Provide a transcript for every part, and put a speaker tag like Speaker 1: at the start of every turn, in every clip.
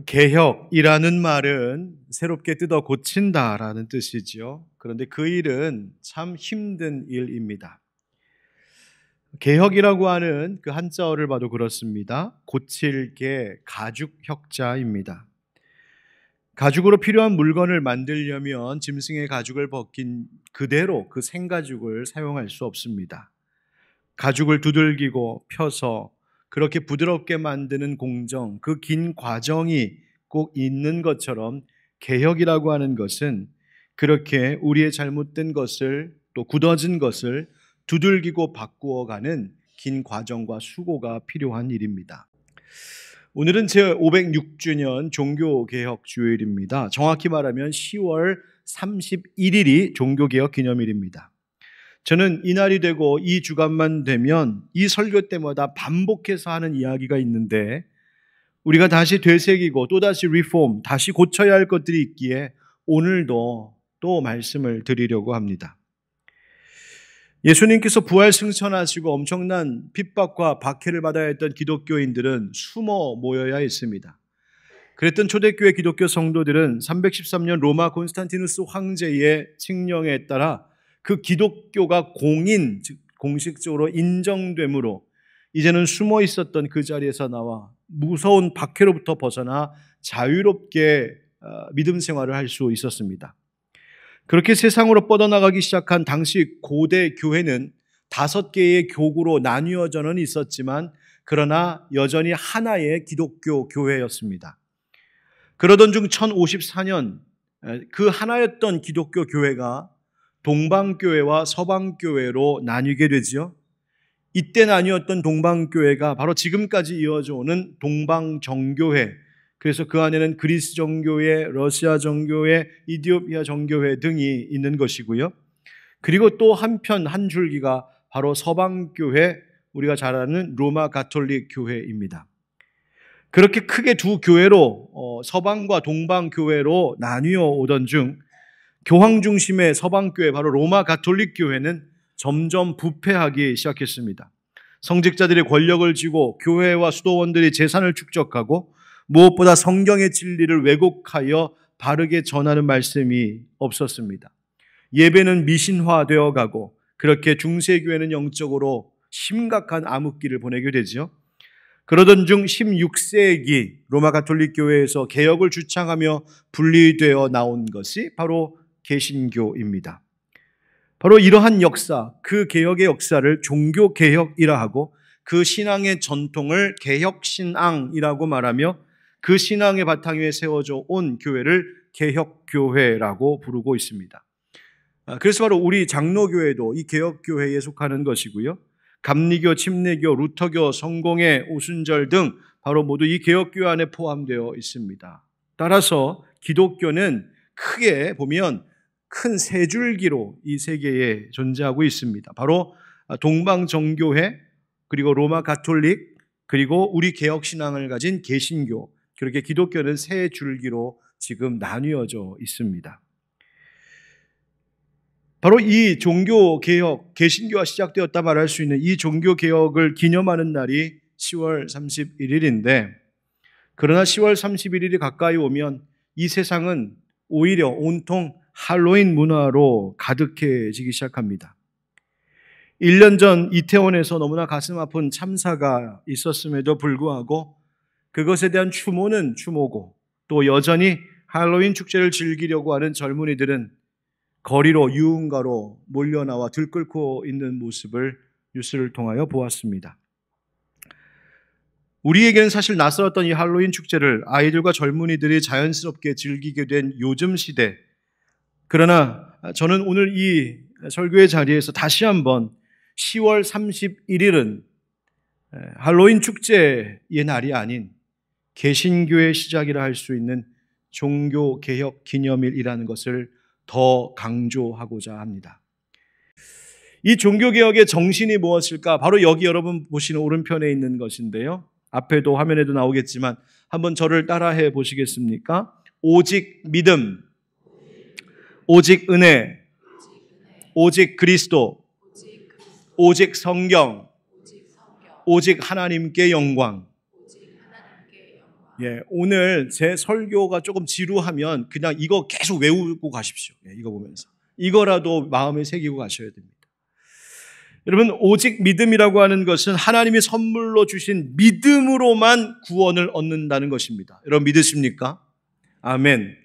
Speaker 1: 개혁이라는 말은 새롭게 뜯어 고친다라는 뜻이지요. 그런데 그 일은 참 힘든 일입니다. 개혁이라고 하는 그 한자어를 봐도 그렇습니다. 고칠 개, 가죽 혁자입니다. 가죽으로 필요한 물건을 만들려면 짐승의 가죽을 벗긴 그대로 그 생가죽을 사용할 수 없습니다. 가죽을 두들기고 펴서 그렇게 부드럽게 만드는 공정, 그 긴 과정이 꼭 있는 것처럼 개혁이라고 하는 것은 그렇게 우리의 잘못된 것을 또 굳어진 것을 두들기고 바꾸어가는 긴 과정과 수고가 필요한 일입니다. 오늘은 제506주년 종교개혁 주일입니다. 정확히 말하면 10월 31일이 종교개혁 기념일입니다. 저는 이날이 되고 이 주간만 되면 이 설교 때마다 반복해서 하는 이야기가 있는데 우리가 다시 되새기고 또다시 리폼, 다시 고쳐야 할 것들이 있기에 오늘도 또 말씀을 드리려고 합니다. 예수님께서 부활 승천하시고 엄청난 핍박과 박해를 받아야 했던 기독교인들은 숨어 모여야 했습니다. 그랬던 초대교회 기독교 성도들은 313년 로마 콘스탄티누스 황제의 칙령에 따라 그 기독교가 공인, 즉 공식적으로 인정됨으로 이제는 숨어 있었던 그 자리에서 나와 무서운 박해로부터 벗어나 자유롭게 믿음 생활을 할 수 있었습니다. 그렇게 세상으로 뻗어나가기 시작한 당시 고대 교회는 5개의 교구로 나뉘어져는 있었지만 그러나 여전히 하나의 기독교 교회였습니다. 그러던 중 1054년 그 하나였던 기독교 교회가 동방교회와 서방교회로 나뉘게 되지요. 이때 나뉘었던 동방교회가 바로 지금까지 이어져 오는 동방정교회, 그래서 그 안에는 그리스 정교회, 러시아 정교회, 이디오피아 정교회 등이 있는 것이고요. 그리고 또 한편 한 줄기가 바로 서방교회, 우리가 잘 아는 로마 가톨릭 교회입니다. 그렇게 크게 두 교회로 서방과 동방교회로 나뉘어 오던 중 교황 중심의 서방교회, 바로 로마 가톨릭 교회는 점점 부패하기 시작했습니다. 성직자들이 권력을 쥐고 교회와 수도원들이 재산을 축적하고 무엇보다 성경의 진리를 왜곡하여 바르게 전하는 말씀이 없었습니다. 예배는 미신화되어 가고 그렇게 중세교회는 영적으로 심각한 암흑기를 보내게 되죠. 그러던 중 16세기 로마 가톨릭 교회에서 개혁을 주창하며 분리되어 나온 것이 바로 개신교입니다. 바로 이러한 역사, 그 개혁의 역사를 종교개혁이라 하고 그 신앙의 전통을 개혁신앙이라고 말하며 그 신앙의 바탕 위에 세워져 온 교회를 개혁교회라고 부르고 있습니다. 그래서 바로 우리 장로교회도 이 개혁교회에 속하는 것이고요. 감리교, 침례교, 루터교, 성공회, 오순절 등 바로 모두 이 개혁교회 안에 포함되어 있습니다. 따라서 기독교는 크게 보면 큰 세 줄기로 이 세계에 존재하고 있습니다. 바로 동방정교회, 그리고 로마 가톨릭, 그리고 우리 개혁신앙을 가진 개신교, 그렇게 기독교는 세 줄기로 지금 나뉘어져 있습니다. 바로 이 종교개혁, 개신교가 시작되었다 말할 수 있는 이 종교개혁을 기념하는 날이 10월 31일인데 그러나 10월 31일이 가까이 오면 이 세상은 오히려 온통 할로윈 문화로 가득해지기 시작합니다. 1년 전 이태원에서 너무나 가슴 아픈 참사가 있었음에도 불구하고 그것에 대한 추모는 추모고 또 여전히 할로윈 축제를 즐기려고 하는 젊은이들은 거리로 유흥가로 몰려나와 들끓고 있는 모습을 뉴스를 통하여 보았습니다. 우리에게는 사실 낯설었던 이 할로윈 축제를 아이들과 젊은이들이 자연스럽게 즐기게 된 요즘 시대, 그러나 저는 오늘 이 설교의 자리에서 다시 한번 10월 31일은 할로윈 축제의 날이 아닌 개신교의 시작이라 할 수 있는 종교개혁 기념일이라는 것을 더 강조하고자 합니다. 이 종교개혁의 정신이 무엇일까? 바로 여기 여러분 보시는 오른편에 있는 것인데요. 앞에도 화면에도 나오겠지만 한번 저를 따라해 보시겠습니까? 오직 믿음, 오직 은혜, 오직 그리스도, 오직 성경, 오직 하나님께 영광. 예, 오늘 제 설교가 조금 지루하면 그냥 이거 계속 외우고 가십시오. 예, 이거 보면서. 이거라도 마음에 새기고 가셔야 됩니다. 여러분, 오직 믿음이라고 하는 것은 하나님이 선물로 주신 믿음으로만 구원을 얻는다는 것입니다. 여러분 믿으십니까? 아멘.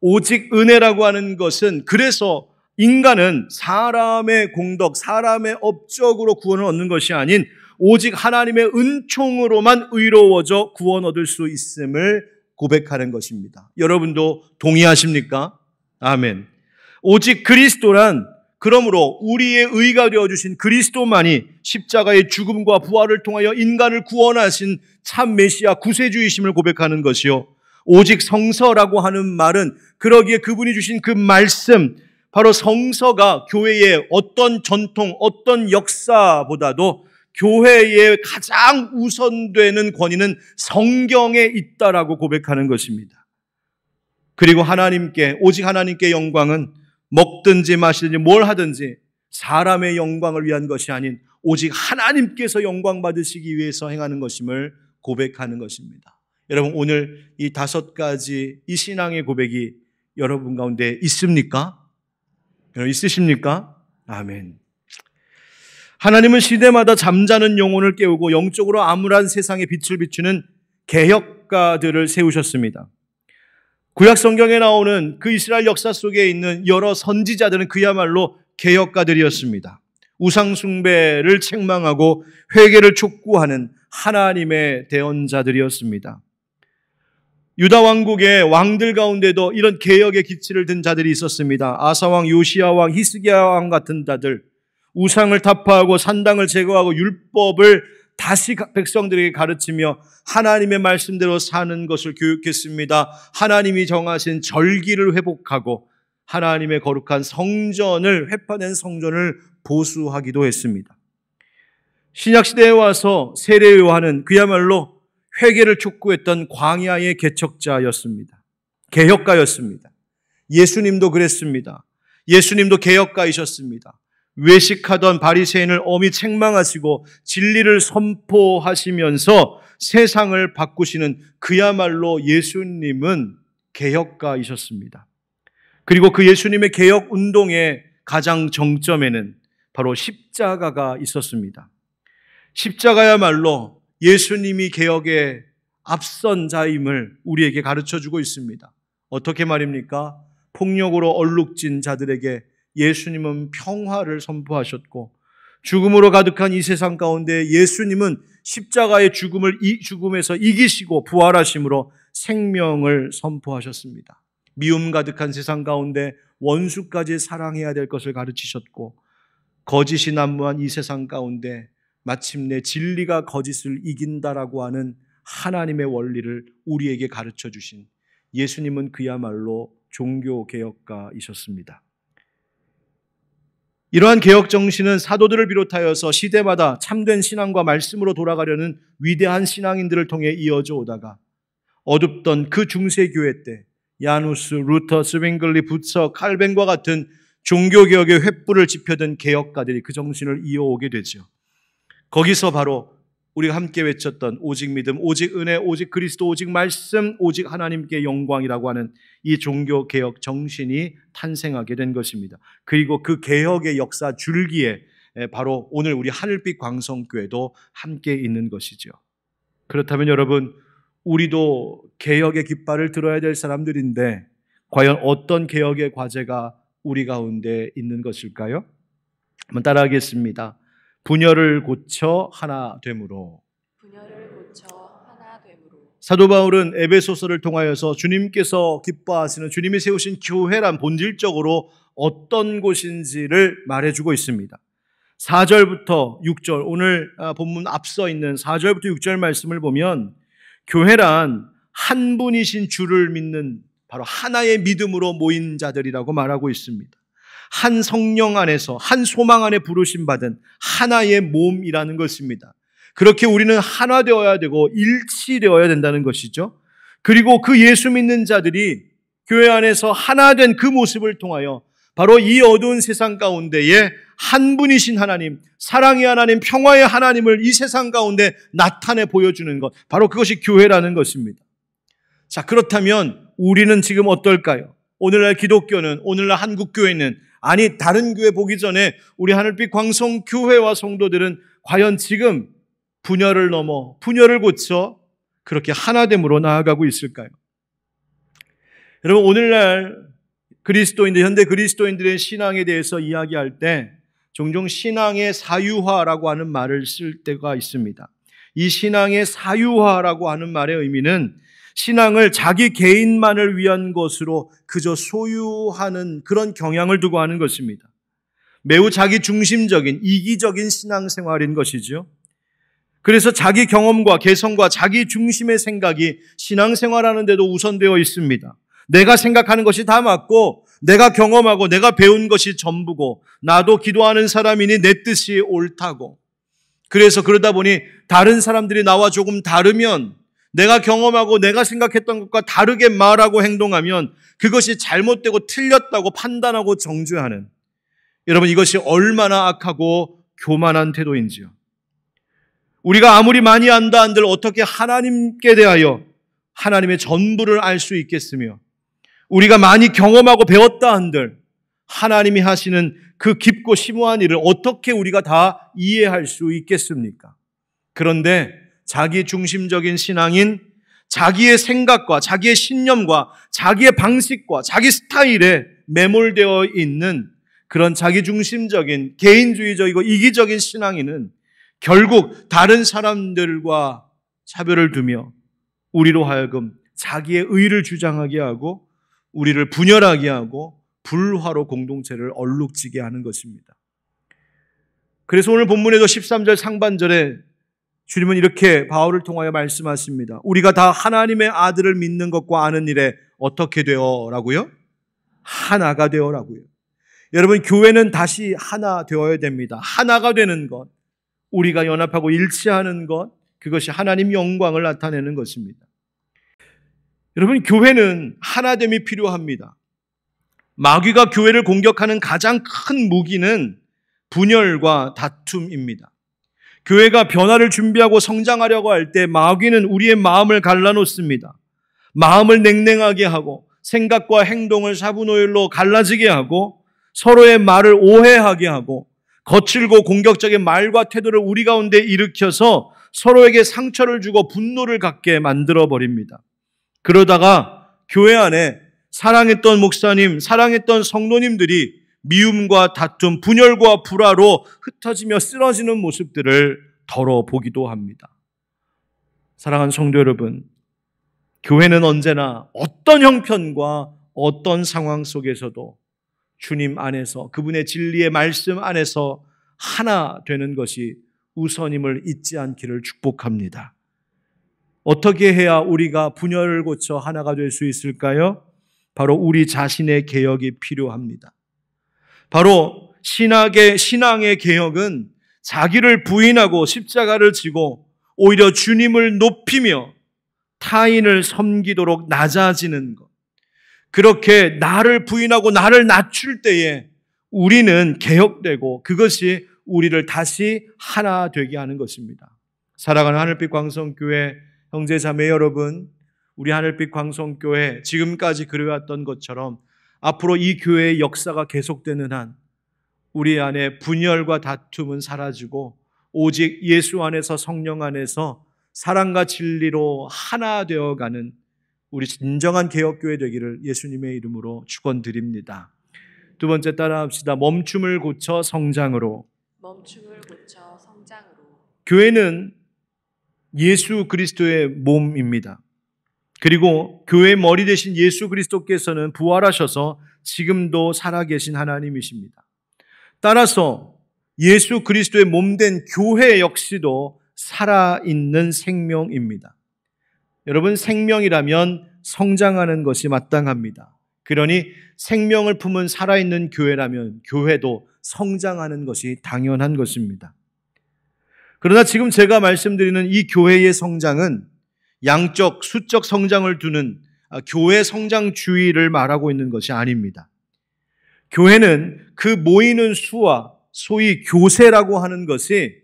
Speaker 1: 오직 은혜라고 하는 것은, 그래서 인간은 사람의 공덕, 사람의 업적으로 구원을 얻는 것이 아닌 오직 하나님의 은총으로만 의로워져 구원 얻을 수 있음을 고백하는 것입니다. 여러분도 동의하십니까? 아멘. 오직 그리스도란, 그러므로 우리의 의가 되어주신 그리스도만이 십자가의 죽음과 부활을 통하여 인간을 구원하신 참 메시아 구세주이심을 고백하는 것이요. 오직 성서라고 하는 말은 그러기에 그분이 주신 그 말씀, 바로 성서가 교회의 어떤 전통, 어떤 역사보다도 교회의 가장 우선되는 권위는 성경에 있다라고 고백하는 것입니다. 그리고 하나님께, 오직 하나님께 영광은 먹든지 마시든지 뭘 하든지 사람의 영광을 위한 것이 아닌 오직 하나님께서 영광 받으시기 위해서 행하는 것임을 고백하는 것입니다. 여러분, 오늘 이 5가지 이 신앙의 고백이 여러분 가운데 있습니까? 여러분 있으십니까? 아멘. 하나님은 시대마다 잠자는 영혼을 깨우고 영적으로 암울한 세상에 빛을 비추는 개혁가들을 세우셨습니다. 구약 성경에 나오는 그 이스라엘 역사 속에 있는 여러 선지자들은 그야말로 개혁가들이었습니다. 우상 숭배를 책망하고 회개를 촉구하는 하나님의 대언자들이었습니다. 유다 왕국의 왕들 가운데도 이런 개혁의 기치를 든 자들이 있었습니다. 아사 왕, 요시야 왕, 히스기야 왕 같은 자들, 우상을 타파하고 산당을 제거하고 율법을 다시 백성들에게 가르치며 하나님의 말씀대로 사는 것을 교육했습니다. 하나님이 정하신 절기를 회복하고 하나님의 거룩한 성전을, 회파된 성전을 보수하기도 했습니다. 신약시대에 와서 세례 요한은 그야말로 회개를 촉구했던 광야의 개척자였습니다. 개혁가였습니다. 예수님도 그랬습니다. 예수님도 개혁가이셨습니다. 외식하던 바리새인을 엄히 책망하시고 진리를 선포하시면서 세상을 바꾸시는 그야말로 예수님은 개혁가이셨습니다. 그리고 그 예수님의 개혁 운동의 가장 정점에는 바로 십자가가 있었습니다. 십자가야말로 예수님이 개혁의 앞선 자임을 우리에게 가르쳐주고 있습니다. 어떻게 말입니까? 폭력으로 얼룩진 자들에게 예수님은 평화를 선포하셨고, 죽음으로 가득한 이 세상 가운데 예수님은 십자가의 죽음에서 이기시고 부활하심으로 생명을 선포하셨습니다. 미움 가득한 세상 가운데 원수까지 사랑해야 될 것을 가르치셨고, 거짓이 난무한 이 세상 가운데 마침내 진리가 거짓을 이긴다라고 하는 하나님의 원리를 우리에게 가르쳐 주신 예수님은 그야말로 종교개혁가이셨습니다. 이러한 개혁 정신은 사도들을 비롯하여서 시대마다 참된 신앙과 말씀으로 돌아가려는 위대한 신앙인들을 통해 이어져 오다가 어둡던 그 중세교회 때 야누스, 루터, 스윙글리, 부처, 칼뱅과 같은 종교개혁의 횃불을 지펴든 개혁가들이 그 정신을 이어오게 되죠. 거기서 바로 우리가 함께 외쳤던 오직 믿음, 오직 은혜, 오직 그리스도, 오직 말씀, 오직 하나님께 영광이라고 하는 이 종교개혁 정신이 탄생하게 된 것입니다. 그리고 그 개혁의 역사 줄기에 바로 오늘 우리 하늘빛 광성교회도 함께 있는 것이죠. 그렇다면 여러분, 우리도 개혁의 깃발을 들어야 될 사람들인데 과연 어떤 개혁의 과제가 우리 가운데 있는 것일까요? 한번 따라하겠습니다. 분열을 고쳐 하나 됨으로. 사도 바울은 에베소서를 통하여서 주님께서 기뻐하시는, 주님이 세우신 교회란 본질적으로 어떤 곳인지를 말해주고 있습니다. 4절부터 6절, 오늘 본문 앞서 있는 4절부터 6절 말씀을 보면 교회란 한 분이신 주를 믿는 바로 하나의 믿음으로 모인 자들이라고 말하고 있습니다. 한 성령 안에서, 한 소망 안에 부르심 받은 하나의 몸이라는 것입니다. 그렇게 우리는 하나 되어야 되고 일치되어야 된다는 것이죠. 그리고 그 예수 믿는 자들이 교회 안에서 하나 된 그 모습을 통하여 바로 이 어두운 세상 가운데에 한 분이신 하나님, 사랑의 하나님, 평화의 하나님을 이 세상 가운데 나타내 보여주는 것, 바로 그것이 교회라는 것입니다. 자, 그렇다면 우리는 지금 어떨까요? 오늘날 기독교는, 오늘날 한국교회는, 아니 다른 교회 보기 전에 우리 하늘빛 광성교회와 성도들은 과연 지금 분열을 넘어 분열을 고쳐 그렇게 하나됨으로 나아가고 있을까요? 여러분, 오늘날 그리스도인들, 현대 그리스도인들의 신앙에 대해서 이야기할 때 종종 신앙의 사유화라고 하는 말을 쓸 때가 있습니다. 이 신앙의 사유화라고 하는 말의 의미는 신앙을 자기 개인만을 위한 것으로 그저 소유하는 그런 경향을 두고 하는 것입니다. 매우 자기 중심적인 이기적인 신앙생활인 것이죠. 그래서 자기 경험과 개성과 자기 중심의 생각이 신앙생활하는 데도 우선되어 있습니다. 내가 생각하는 것이 다 맞고 내가 경험하고 내가 배운 것이 전부고 나도 기도하는 사람이니 내 뜻이 옳다고. 그래서 그러다 보니 다른 사람들이 나와 조금 다르면 내가 경험하고 내가 생각했던 것과 다르게 말하고 행동하면 그것이 잘못되고 틀렸다고 판단하고 정죄하는, 여러분, 이것이 얼마나 악하고 교만한 태도인지요. 우리가 아무리 많이 안다 한들 어떻게 하나님께 대하여 하나님의 전부를 알 수 있겠으며, 우리가 많이 경험하고 배웠다 한들 하나님이 하시는 그 깊고 심오한 일을 어떻게 우리가 다 이해할 수 있겠습니까? 그런데 자기 중심적인 신앙인, 자기의 생각과 자기의 신념과 자기의 방식과 자기 스타일에 매몰되어 있는 그런 자기 중심적인 개인주의적이고 이기적인 신앙인은 결국 다른 사람들과 차별을 두며 우리로 하여금 자기의 의를 주장하게 하고 우리를 분열하게 하고 불화로 공동체를 얼룩지게 하는 것입니다. 그래서 오늘 본문에도 13절 상반절에 주님은 이렇게 바울을 통하여 말씀하십니다. 우리가 다 하나님의 아들을 믿는 것과 아는 일에 어떻게 되어라고요? 하나가 되어라고요. 여러분, 교회는 다시 하나 되어야 됩니다. 하나가 되는 것, 우리가 연합하고 일치하는 것, 그것이 하나님 영광을 나타내는 것입니다. 여러분, 교회는 하나됨이 필요합니다. 마귀가 교회를 공격하는 가장 큰 무기는 분열과 다툼입니다. 교회가 변화를 준비하고 성장하려고 할 때 마귀는 우리의 마음을 갈라놓습니다. 마음을 냉랭하게 하고 생각과 행동을 사분오일로 갈라지게 하고 서로의 말을 오해하게 하고 거칠고 공격적인 말과 태도를 우리 가운데 일으켜서 서로에게 상처를 주고 분노를 갖게 만들어버립니다. 그러다가 교회 안에 사랑했던 목사님, 사랑했던 성도님들이 미움과 다툼, 분열과 불화로 흩어지며 쓰러지는 모습들을 덜어보기도 합니다. 사랑하는 성도 여러분, 교회는 언제나 어떤 형편과 어떤 상황 속에서도 주님 안에서, 그분의 진리의 말씀 안에서 하나 되는 것이 우선임을 잊지 않기를 축복합니다. 어떻게 해야 우리가 분열을 고쳐 하나가 될 수 있을까요? 바로 우리 자신의 개혁이 필요합니다. 바로 신앙의 개혁은 자기를 부인하고 십자가를 지고 오히려 주님을 높이며 타인을 섬기도록 낮아지는 것. 그렇게 나를 부인하고 나를 낮출 때에 우리는 개혁되고 그것이 우리를 다시 하나 되게 하는 것입니다. 사랑하는 하늘빛 광성교회 형제 자매 여러분, 우리 하늘빛 광성교회 지금까지 그래왔던 것처럼 앞으로 이 교회의 역사가 계속되는 한 우리 안에 분열과 다툼은 사라지고 오직 예수 안에서, 성령 안에서 사랑과 진리로 하나 되어가는 우리 진정한 개혁교회 되기를 예수님의 이름으로 축원드립니다. 두 번째 따라합시다. 멈춤을 고쳐 성장으로.
Speaker 2: 멈춤을 고쳐 성장으로.
Speaker 1: 교회는 예수 그리스도의 몸입니다. 그리고 교회의 머리 되신 예수 그리스도께서는 부활하셔서 지금도 살아계신 하나님이십니다. 따라서 예수 그리스도의 몸된 교회 역시도 살아있는 생명입니다. 여러분, 생명이라면 성장하는 것이 마땅합니다. 그러니 생명을 품은 살아있는 교회라면 교회도 성장하는 것이 당연한 것입니다. 그러나 지금 제가 말씀드리는 이 교회의 성장은 양적, 수적 성장을 두는 교회 성장주의를 말하고 있는 것이 아닙니다. 교회는 그 모이는 수와 소위 교세라고 하는 것이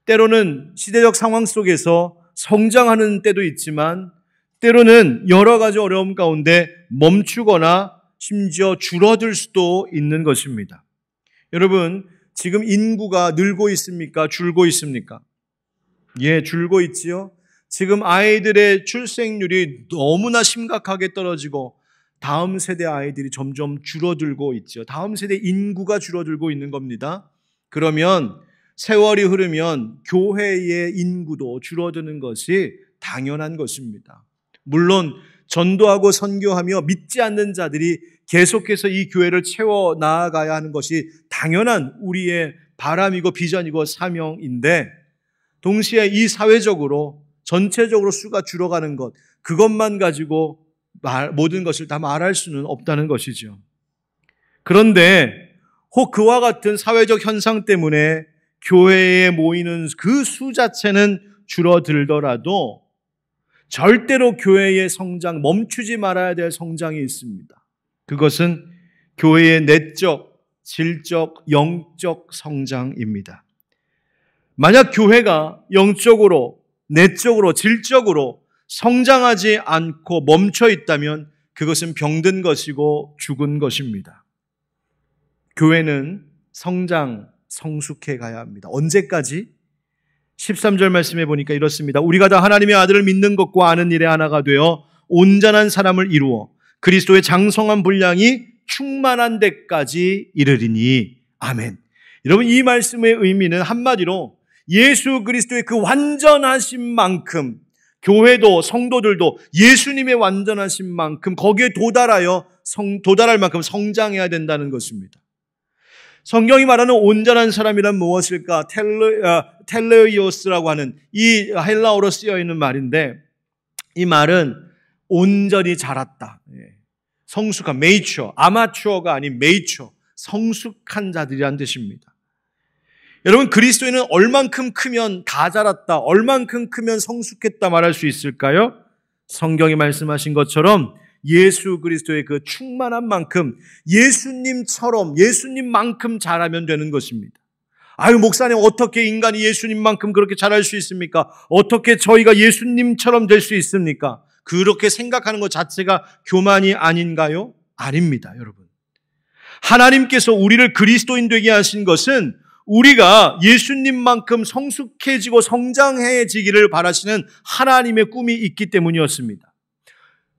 Speaker 1: 때로는 시대적 상황 속에서 성장하는 때도 있지만 때로는 여러 가지 어려움 가운데 멈추거나 심지어 줄어들 수도 있는 것입니다. 여러분, 지금 인구가 늘고 있습니까? 줄고 있습니까? 예, 줄고 있지요. 지금 아이들의 출생률이 너무나 심각하게 떨어지고 다음 세대 아이들이 점점 줄어들고 있죠. 다음 세대 인구가 줄어들고 있는 겁니다. 그러면 세월이 흐르면 교회의 인구도 줄어드는 것이 당연한 것입니다. 물론 전도하고 선교하며 믿지 않는 자들이 계속해서 이 교회를 채워 나아가야 하는 것이 당연한 우리의 바람이고 비전이고 사명인데, 동시에 이 사회적으로 전체적으로 수가 줄어가는 것, 그것만 가지고 모든 것을 다 말할 수는 없다는 것이죠. 그런데 혹 그와 같은 사회적 현상 때문에 교회에 모이는 그 수 자체는 줄어들더라도 절대로 교회의 성장, 멈추지 말아야 될 성장이 있습니다. 그것은 교회의 내적, 질적, 영적 성장입니다. 만약 교회가 영적으로, 내적으로, 질적으로 성장하지 않고 멈춰 있다면 그것은 병든 것이고 죽은 것입니다. 교회는 성장, 성숙해 가야 합니다. 언제까지? 13절 말씀해 보니까 이렇습니다. 우리가 다 하나님의 아들을 믿는 것과 아는 일에 하나가 되어 온전한 사람을 이루어 그리스도의 장성한 분량이 충만한 데까지 이르리니. 아멘. 여러분, 이 말씀의 의미는 한마디로 예수 그리스도의 그 완전하신 만큼 교회도 성도들도 예수님의 완전하신 만큼 거기에 도달할 만큼 성장해야 된다는 것입니다. 성경이 말하는 온전한 사람이란 무엇일까? 텔레이오스라고 하는 이 헬라어로 쓰여 있는 말인데, 이 말은 온전히 자랐다, 성숙한, 메이처, 아마추어가 아닌 메이처, 성숙한 자들이란 뜻입니다. 여러분, 그리스도인은 얼만큼 크면 다 자랐다, 얼만큼 크면 성숙했다 말할 수 있을까요? 성경이 말씀하신 것처럼 예수 그리스도의 그 충만한 만큼 예수님만큼 잘하면 되는 것입니다. 아유, 목사님, 어떻게 인간이 예수님만큼 그렇게 잘할 수 있습니까? 어떻게 저희가 예수님처럼 될 수 있습니까? 그렇게 생각하는 것 자체가 교만이 아닌가요? 아닙니다, 여러분. 하나님께서 우리를 그리스도인 되게 하신 것은 우리가 예수님만큼 성숙해지고 성장해지기를 바라시는 하나님의 꿈이 있기 때문이었습니다.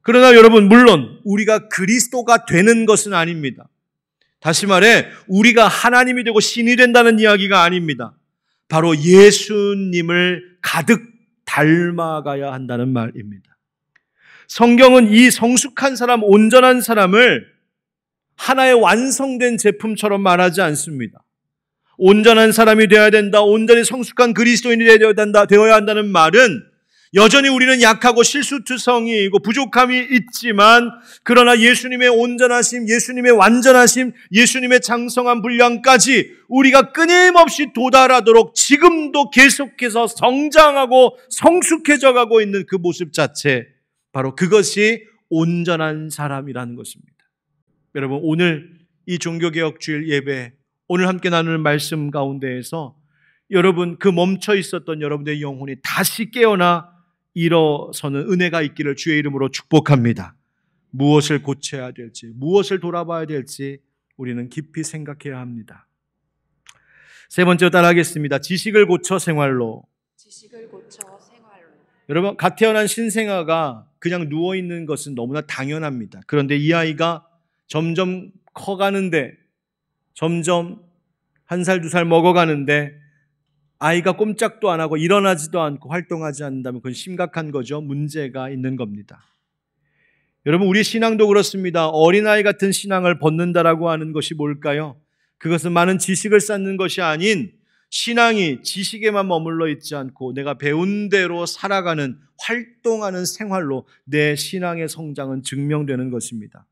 Speaker 1: 그러나 여러분, 물론 우리가 그리스도가 되는 것은 아닙니다. 다시 말해, 우리가 하나님이 되고 신이 된다는 이야기가 아닙니다. 바로 예수님을 가득 닮아가야 한다는 말입니다. 성경은 이 성숙한 사람, 온전한 사람을 하나의 완성된 제품처럼 말하지 않습니다. 온전한 사람이 되어야 된다, 온전히 성숙한 그리스도인이 되어야 한다는 말은 여전히 우리는 약하고 실수투성이이고 부족함이 있지만, 그러나 예수님의 온전하심, 예수님의 완전하심, 예수님의 장성한 분량까지 우리가 끊임없이 도달하도록 지금도 계속해서 성장하고 성숙해져 가고 있는 그 모습 자체, 바로 그것이 온전한 사람이라는 것입니다. 여러분, 오늘 이 종교개혁 주일 예배, 오늘 함께 나누는 말씀 가운데에서 여러분, 그 멈춰 있었던 여러분들의 영혼이 다시 깨어나 일어서는 은혜가 있기를 주의 이름으로 축복합니다. 무엇을 고쳐야 될지, 무엇을 돌아봐야 될지 우리는 깊이 생각해야 합니다. 세 번째로 따라하겠습니다. 지식을 고쳐 생활로.
Speaker 2: 지식을 고쳐 생활로.
Speaker 1: 여러분, 갓 태어난 신생아가 그냥 누워있는 것은 너무나 당연합니다. 그런데 이 아이가 점점 커가는데, 점점 1살, 2살 먹어가는데 아이가 꼼짝도 안 하고 일어나지도 않고 활동하지 않는다면 그건 심각한 거죠. 문제가 있는 겁니다. 여러분, 우리 신앙도 그렇습니다. 어린아이 같은 신앙을 벗는다라고 하는 것이 뭘까요? 그것은 많은 지식을 쌓는 것이 아닌, 신앙이 지식에만 머물러 있지 않고 내가 배운 대로 살아가는, 활동하는 생활로 내 신앙의 성장은 증명되는 것입니다.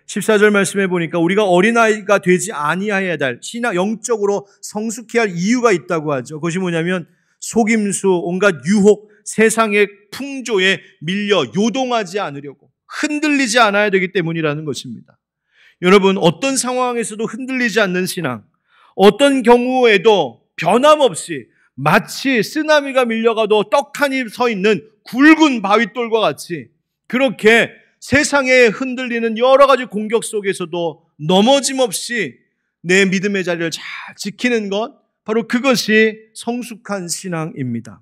Speaker 1: 14절 말씀해 보니까 우리가 어린아이가 되지 아니해야 될, 신앙 영적으로 성숙해야 할 이유가 있다고 하죠. 그것이 뭐냐면 속임수, 온갖 유혹, 세상의 풍조에 밀려 요동하지 않으려고, 흔들리지 않아야 되기 때문이라는 것입니다. 여러분, 어떤 상황에서도 흔들리지 않는 신앙, 어떤 경우에도 변함없이 마치 쓰나미가 밀려가도 떡하니 서 있는 굵은 바윗돌과 같이 그렇게 세상에 흔들리는 여러 가지 공격 속에서도 넘어짐 없이 내 믿음의 자리를 잘 지키는 것, 바로 그것이 성숙한 신앙입니다.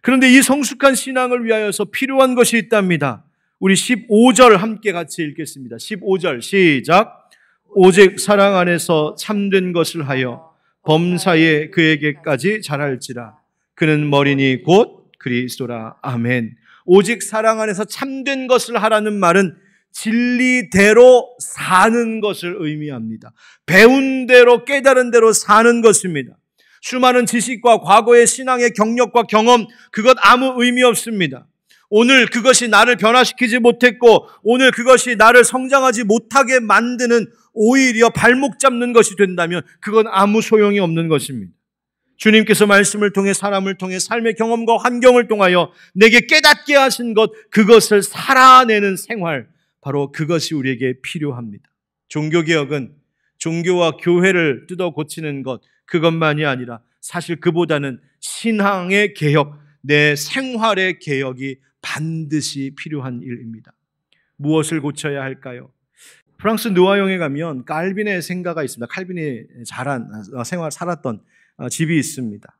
Speaker 1: 그런데 이 성숙한 신앙을 위하여서 필요한 것이 있답니다. 우리 15절 함께 같이 읽겠습니다. 15절 시작. 오직 사랑 안에서 참된 것을 하여 범사에 그에게까지 자랄지라. 그는 머리니 곧 그리스도라. 아멘. 오직 사랑 안에서 참된 것을 하라는 말은 진리대로 사는 것을 의미합니다. 배운 대로 깨달은 대로 사는 것입니다. 수많은 지식과 과거의 신앙의 경력과 경험, 그것 아무 의미 없습니다. 오늘 그것이 나를 변화시키지 못했고 오늘 그것이 나를 성장하지 못하게 만드는 오히려 발목 잡는 것이 된다면 그건 아무 소용이 없는 것입니다. 주님께서 말씀을 통해 사람을 통해 삶의 경험과 환경을 통하여 내게 깨닫게 하신 것, 그것을 살아내는 생활, 바로 그것이 우리에게 필요합니다. 종교개혁은 종교와 교회를 뜯어 고치는 것, 그것만이 아니라 사실 그보다는 신앙의 개혁, 내 생활의 개혁이 반드시 필요한 일입니다. 무엇을 고쳐야 할까요? 프랑스 느와용에 가면 칼빈의 생가가 있습니다. 칼빈이 살았던 집이 있습니다.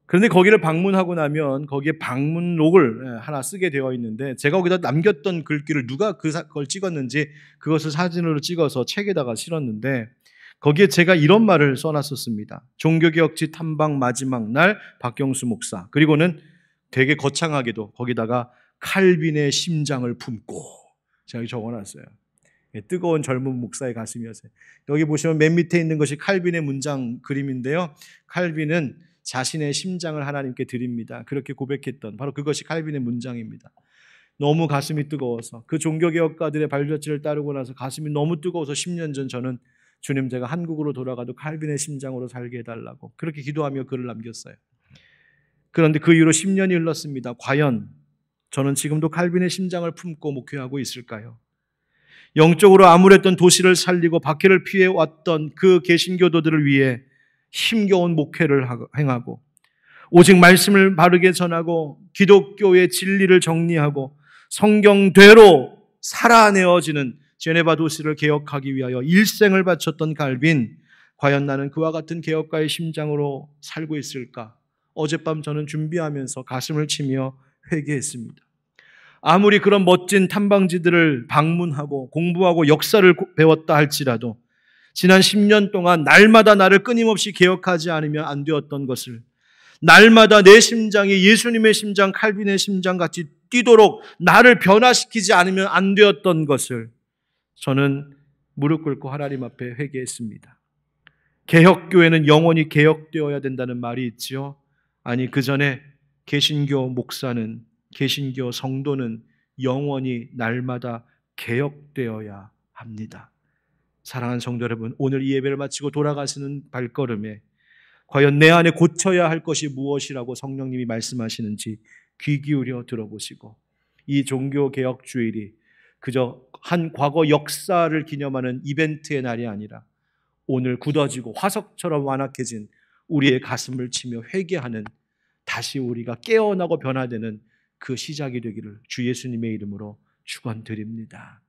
Speaker 1: 그런데 거기를 방문하고 나면 거기에 방문록을 하나 쓰게 되어 있는데 제가 거기다 남겼던 글귀를 누가 그걸 찍었는지 그것을 사진으로 찍어서 책에다가 실었는데 거기에 제가 이런 말을 써놨었습니다. 종교개혁지 탐방 마지막 날 박경수 목사. 그리고는 되게 거창하게도 거기다가 칼빈의 심장을 품고 제가 적어놨어요. 뜨거운 젊은 목사의 가슴이었어요. 여기 보시면 맨 밑에 있는 것이 칼빈의 문장 그림인데요. 칼빈은 자신의 심장을 하나님께 드립니다. 그렇게 고백했던 바로 그것이 칼빈의 문장입니다. 너무 가슴이 뜨거워서 그 종교개혁가들의 발자취를 따르고 나서 가슴이 너무 뜨거워서 10년 전 저는 주님 제가 한국으로 돌아가도 칼빈의 심장으로 살게 해달라고 그렇게 기도하며 글을 남겼어요. 그런데 그 이후로 10년이 흘렀습니다. 과연 저는 지금도 칼빈의 심장을 품고 목회하고 있을까요? 영적으로 암울했던 도시를 살리고 박해를 피해왔던 그 개신교도들을 위해 힘겨운 목회를 행하고 오직 말씀을 바르게 전하고 기독교의 진리를 정리하고 성경대로 살아내어지는 제네바 도시를 개혁하기 위하여 일생을 바쳤던 칼빈, 과연 나는 그와 같은 개혁가의 심장으로 살고 있을까? 어젯밤 저는 준비하면서 가슴을 치며 회개했습니다. 아무리 그런 멋진 탐방지들을 방문하고 공부하고 역사를 배웠다 할지라도 지난 10년 동안 날마다 나를 끊임없이 개혁하지 않으면 안 되었던 것을, 날마다 내 심장이 예수님의 심장, 칼빈의 심장같이 뛰도록 나를 변화시키지 않으면 안 되었던 것을 저는 무릎 꿇고 하나님 앞에 회개했습니다. 개혁교회는 영원히 개혁되어야 된다는 말이 있지요. 아니, 그 전에 개신교 목사는, 개신교 성도는 영원히 날마다 개혁되어야 합니다. 사랑하는 성도 여러분, 오늘 이 예배를 마치고 돌아가시는 발걸음에 과연 내 안에 고쳐야 할 것이 무엇이라고 성령님이 말씀하시는지 귀 기울여 들어보시고, 이 종교개혁 주일이 그저 한 과거 역사를 기념하는 이벤트의 날이 아니라 오늘 굳어지고 화석처럼 완악해진 우리의 가슴을 치며 회개하는, 다시 우리가 깨어나고 변화되는 그 시작이 되기를 주 예수님의 이름으로 축원드립니다.